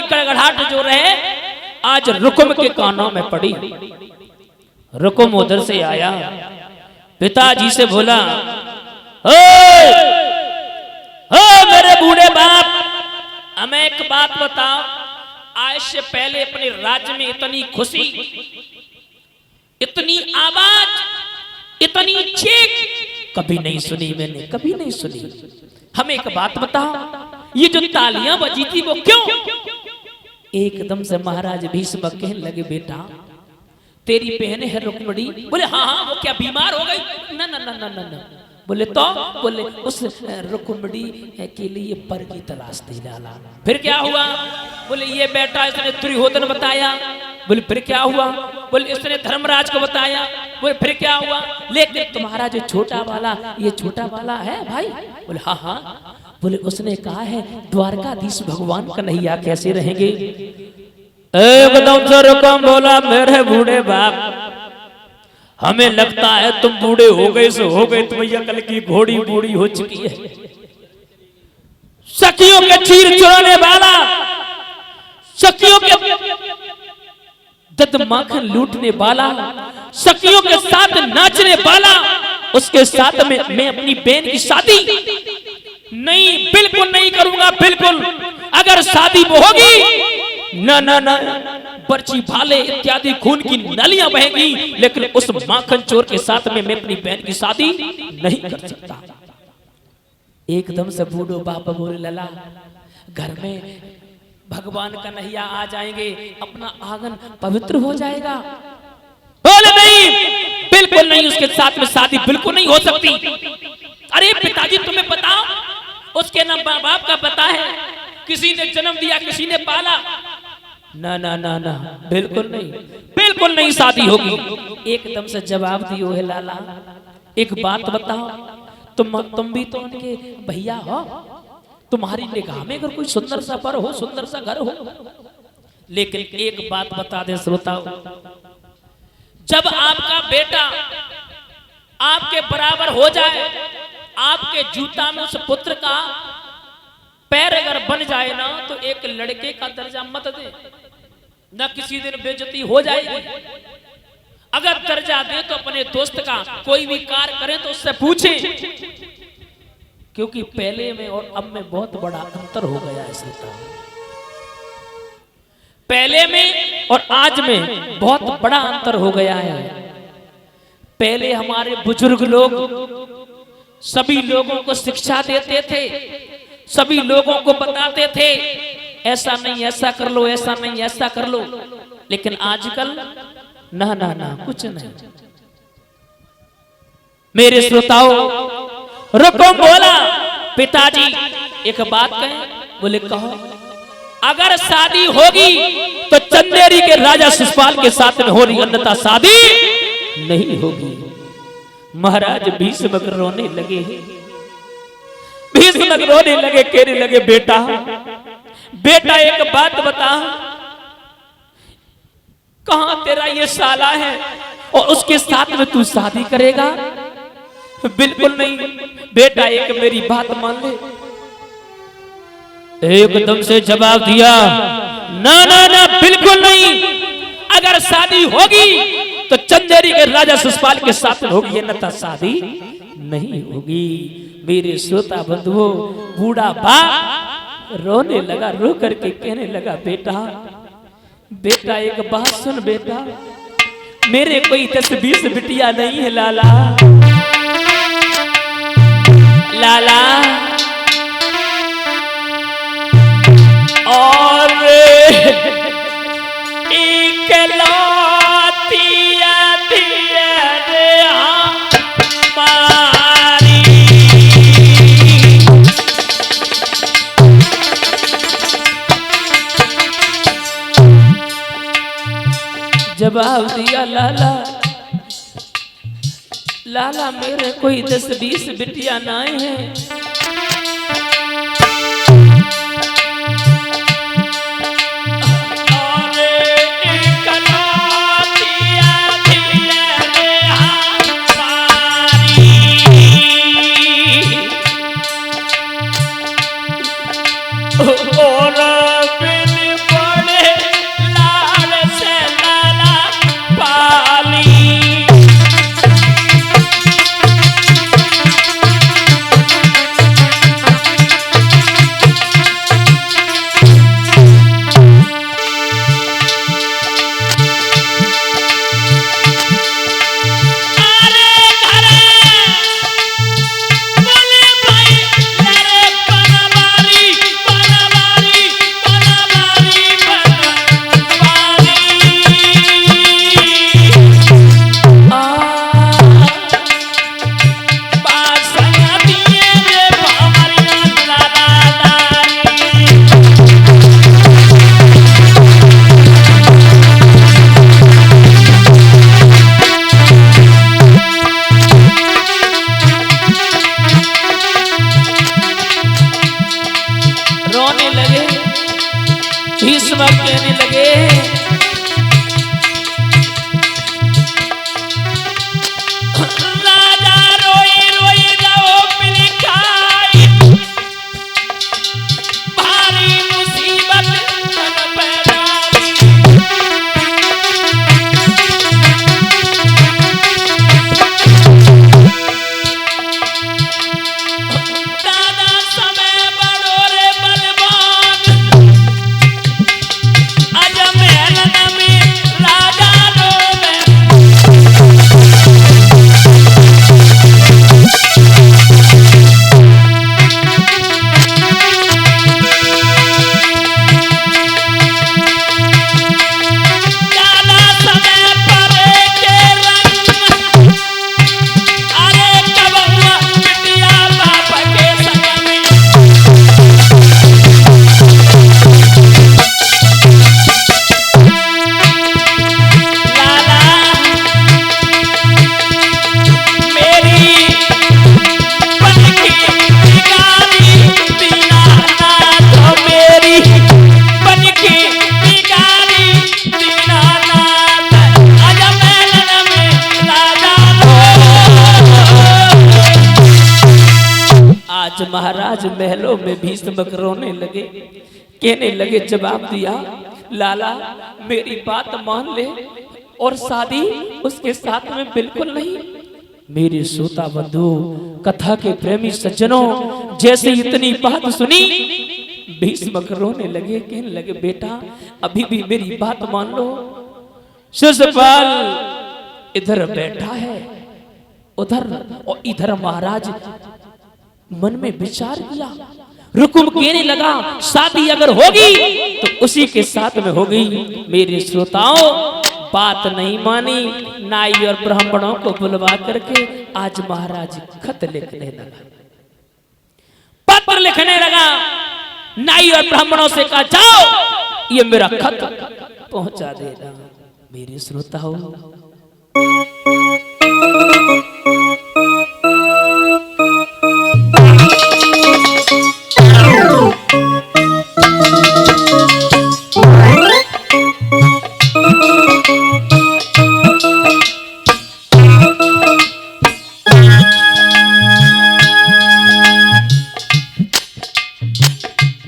गड़गड़ाहट जो रहे आज रुकुम के कानों में पड़ी। रुकुम उधर से आया, पिताजी से बोला, ओ मेरे बूढ़े बाप, हमें एक बात बताओ, आज से पहले अपने राज्य में इतनी खुशी, इतनी आवाज, इतनी चीख कभी नहीं सुनी मैंने, कभी नहीं सुनी। हमें एक बात बताओ, ये जो तालियां बजी थी वो क्यों? एकदम से महाराज भीष्म कहने लगे, बेटा तेरी बहन है रुक्मिणी। बोले हाँ हाँ, वो क्या बीमार हो गई? ना ना ना ना ना ना। बोले तो? बोले उस रुक्मिणी के लिए पर की तलाश थी लाला। फिर क्या हुआ? बोले ये बेटा इसने दुर्योधन बताया। बोले फिर क्या हुआ? बोले इसने धर्मराज को बताया। बोले फिर क्या हुआ? लेकिन तुम्हारा जो छोटा वाला, ये छोटा वाला है भाई? बोले हाँ हाँ। बोले उसने कहा है द्वारकाधीश भगवान कन्हैया कैसे रहेंगे? एकदम से रुकुम बोला, मेरे बूढ़े बाप, हमें लगता है तुम बूढ़े हो गए सो हो गए, तुम्हें अकल की घोड़ी बूढ़ी हो चुकी है। सखियों के चीर चुराने वाला, सखियों के दद माखन लूटने वाला, सखियों के साथ नाचने वाला, उसके साथ में मैं अपनी बहन की शादी नहीं, बिल्कुल नहीं करूंगा, बिल्कुल। अगर शादी वो होगी ना ना ना, बर्ची भाले इत्यादि खून की नलियां बहेंगी, लेकिन उस माखन चोर के साथ में मैं अपनी बहन की शादी नहीं कर सकता। एकदम से बूढ़ो बाप बोले, लला घर में भगवान कन्हैया आ जाएंगे, अपना आंगन पवित्र हो जाएगा। बोले नहीं, बिल्कुल नहीं, उसके साथ में शादी बिल्कुल नहीं हो सकती। अरे पिताजी तुम्हें बताओ, उसके ना बाप का पता है, किसी ने जन्म दिया, किसी ने पाला। ना ना ना ना, बिल्कुल नहीं, बिल्कुल नहीं शादी होगी। एकदम से जवाब दियो है, लाला एक बात बताओ, तुम भी तो उनके भैया हो, तुम्हारी निगाह में अगर कोई सुंदर सा पर हो, सुंदर सा घर हो, लेकिन एक बात बता दे श्रोताओ, जब आपका बेटा आपके बराबर हो जाए, आपके जूता में उस पुत्र का पैर अगर बन जाए ना, तो एक लड़के का दर्जा मत दे, न किसी दिन बेइज्जती हो जाएगी। अगर दर्जा दे तो अपने दोस्त का कोई भी कार्य करे तो उससे पूछे, क्योंकि पहले में और अब में बहुत बड़ा अंतर हो गया है श्रोता। पहले में और आज में बहुत बड़ा अंतर हो गया है। पहले हमारे बुजुर्ग लोग सभी लोगों को शिक्षा देते थे, सभी लोगों को बताते थे ऐसा नहीं ऐसा कर लो, ऐसा नहीं ऐसा कर लो, लेकिन आजकल ना ना ना, कुछ नहीं। मेरे श्रोताओं, रुकुम बोला, पिताजी एक बात कहें? बोले कहो। अगर शादी होगी तो चंदेरी के राजा शिशुपाल के साथ में हो रही, अन्यथा शादी नहीं होगी। महाराज भीष्म रोने लगे, भीष्म रोने लगे, कहने लगे, बेटा बेटा एक बात बता, कहां तेरा ये साला है और उसके साथ में तू शादी करेगा? बिल्कुल नहीं बेटा, एक मेरी बात मान ले। एकदम से जवाब दिया, ना ना ना, बिल्कुल नहीं। अगर शादी होगी तो चंदेरी के राजा शिशुपाल के साथ में होगी, अन्यथा शादी नहीं होगी। मेरे श्रोता बंधुओं, बूढ़ा बाप रोने लगा, रो करके कहने लगा, बेटा बेटा एक बात सुन बेटा, मेरे कोई 10-20 बिटिया नहीं है लाला, लाला और इकलौतिया दिया रे हमारी। जवाब दिया, लाला लाला मेरे कोई 10-20 बिटिया नाए हैं, और भीष्म कहने लगे राजा रोई रोई जाओ पिलखाई भारी मुसीबत तन पे डाली दादा समय बड़ो रे बलवान अज महलन में राजा रोवे ज्यादा समय परे के रंग अरे कब हुआ बिटिया बाप के संग में लाला मेरी बन की बिगाड़ी दीनानाथ मेरी बन की बिगाड़ी दीनानाथ अज महलन में राजा आज महाराज महलों में भीष्म रोने लगे कहने लगे जवाब दिया लाला मेरी बात मान ले और शादी उसके साथ में बिल्कुल नहीं। मेरे श्रोता बंधु कथा के प्रेमी सज्जनों जैसे इतनी बात सुनी भीष्म रोने लगे कहने लगे बेटा अभी भी मेरी बात मान लो। शिशुपाल इधर बैठा है उधर और इधर महाराज मन में विचार किया रुकुम कहने लगा शादी अगर होगी तो उसी के साथ में होगी। मेरे श्रोताओं बात नहीं मानी नाई और ब्राह्मणों को बुलवा करके आज महाराज खत लिखने लगा पत्र लिखने लगा। नाई और ब्राह्मणों से कहा जाओ ये मेरा खत पहुंचा देना। मेरे श्रोताओं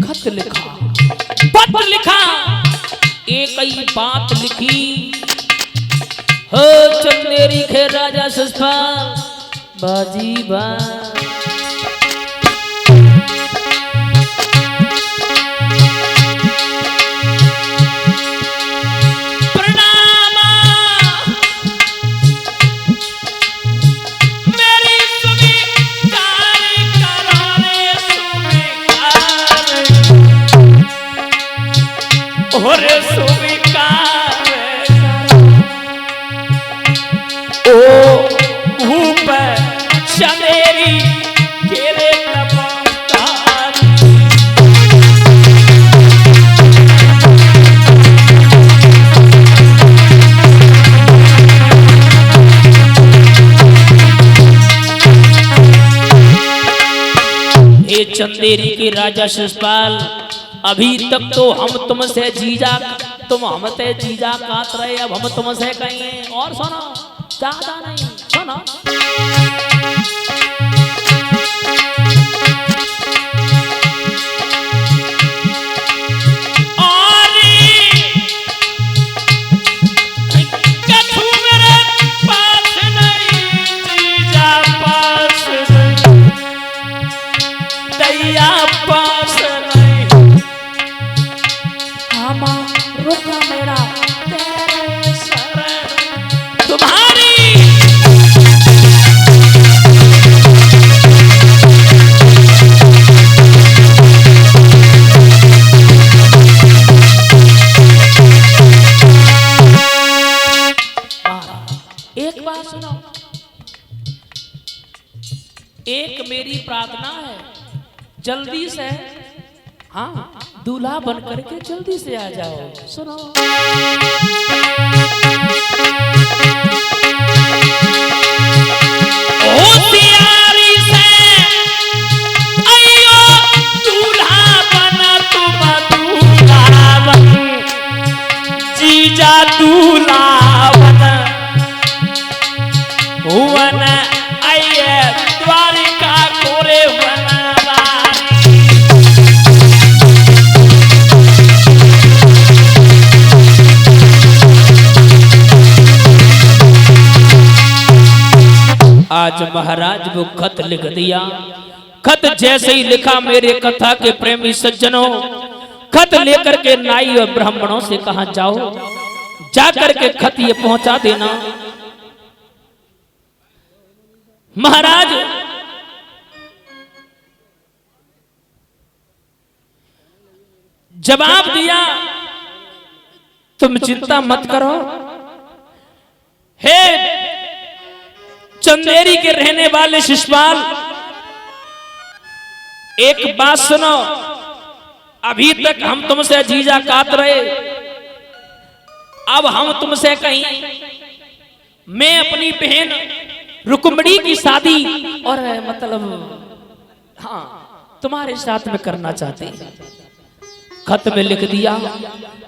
खत लिखा पत्र लिखा एक ही बात लिखी हो चंदेरी खे राजा शिशुपाल बाजी बा चंदेरी के राजा शिशुपाल अभी तक तो हम तुमसे जीजा तुम हमसे जीजा काट रहे अब हम तुमसे कहेंगे और सुनो ज्यादा नहीं सुनो एक मेरी प्रार्थना है जल्दी से हाँ दूल्हा बन करके जल्दी से आ जाओ सुनो होशियारी से आइयो दूल्हा बन तुम दूल्हा बन दूलावन हुवन आइए द्वारिका कोरे आज महाराज वो खत लिख दिया। खत जैसे ही लिखा मेरे कथा के प्रेमी सज्जनों, खत लेकर के नाई और ब्राह्मणों से कहा जाओ, जाकर के खत ये पहुंचा देना। महाराज जवाब दिया, तुम चिंता मत करो, हे चंदेरी के रहने वाले शिषपाल, एक बात सुनो, अभी तक हम तुमसे जीजा काट रहे, अब हम तुमसे कहीं मैं अपनी बहन रुक्मिणी की शादी और मतलब हाँ तुम्हारे साथ में करना चाहते। खत में लिख दिया।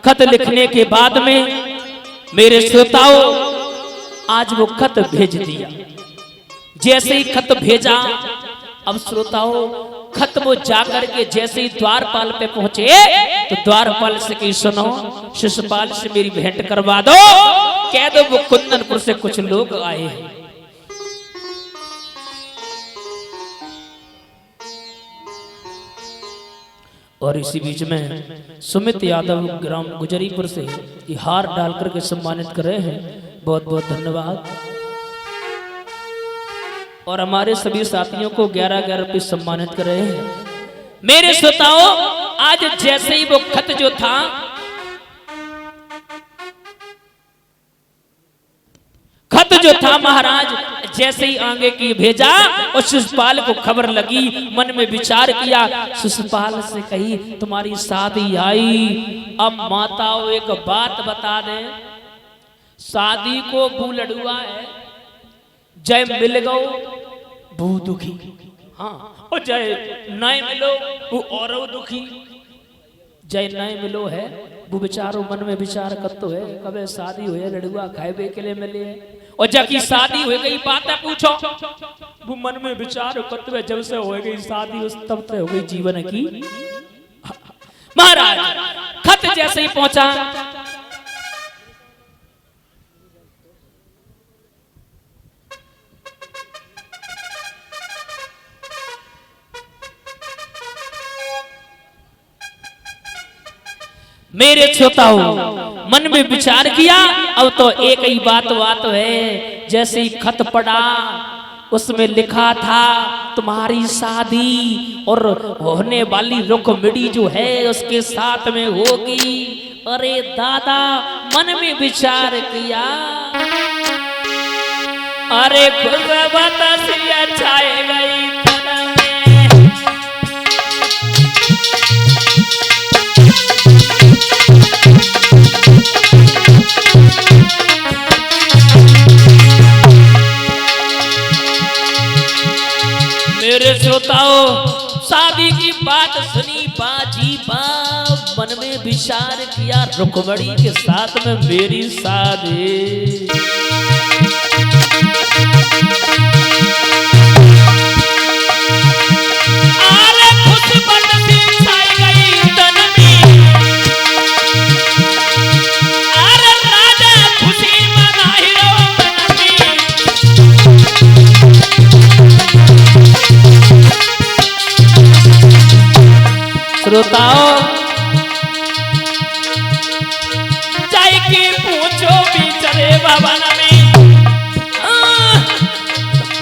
खत लिखने के बाद में मेरे श्रोताओं आज वो खत भेज दिया। जैसे ही खत भेजा, अब श्रोताओं खत वो जाकर के जैसे ही द्वारपाल पे पहुंचे तो द्वारपाल से कही सुनो, शिषपाल से मेरी भेंट करवा दो, कह दो वो कुंदनपुर से कुछ लोग आए हैं। और इसी बीच में सुमित यादव ग्राम गुजरीपुर से हार डाल करके सम्मानित कर रहे हैं, बहुत बहुत धन्यवाद। और हमारे सभी साथियों को 11-11 रुपये सम्मानित कर रहे हैं। मेरे श्रोताओं आज जैसे ही वो खत जो था, खत जो था महाराज जैसे ही आगे की भेजा और शिषपाल को खबर लगी, मन में विचार किया, शिषपाल से कही तुम्हारी शादी आई। अब माताओं एक बात बता दे, शादी को भू लड़ुआ है, जय मिल गो भू दुखी, हाँ और जय नए मिलो वो और दुखी। जय नए मिलो है वो विचारो मन में विचार करते है, कभी शादी हुए लड़ुआ खाए के लिए मिले, और जब की शादी हो गई बातें पूछो वो मन में विचार करते हुए, जब से हो गई शादी उस तब से हो गई जीवन की। महाराज खत जैसे ही पहुंचा, मेरे श्रोताओं मन में विचार किया, अब तो एक ही बात है। जैसे ही खत पढ़ा उसमें लिखा था तुम्हारी शादी और होने वाली रुक्मिणी जो है उसके साथ में होगी। अरे दादा मन में विचार किया, अरे गुर्बत से छाए गई मेरे श्रोताओं, शादी की बात सुनी बाजी बाप, मन में विचार किया रुक्मिणी के साथ में मेरी शादी। अरे खुशबत सी छाई गई तन में, अरे राजा खुशी मनाई रो मन में। श्रोताओं जाय के पूछो बिचरे भवन में,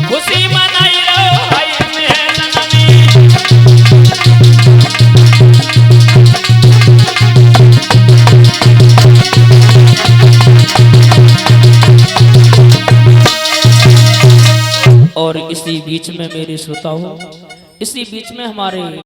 खुशी मनाई रहो भाई महलन में। और इसी बीच में मेरे श्रोताओं, इसी बीच में हमारे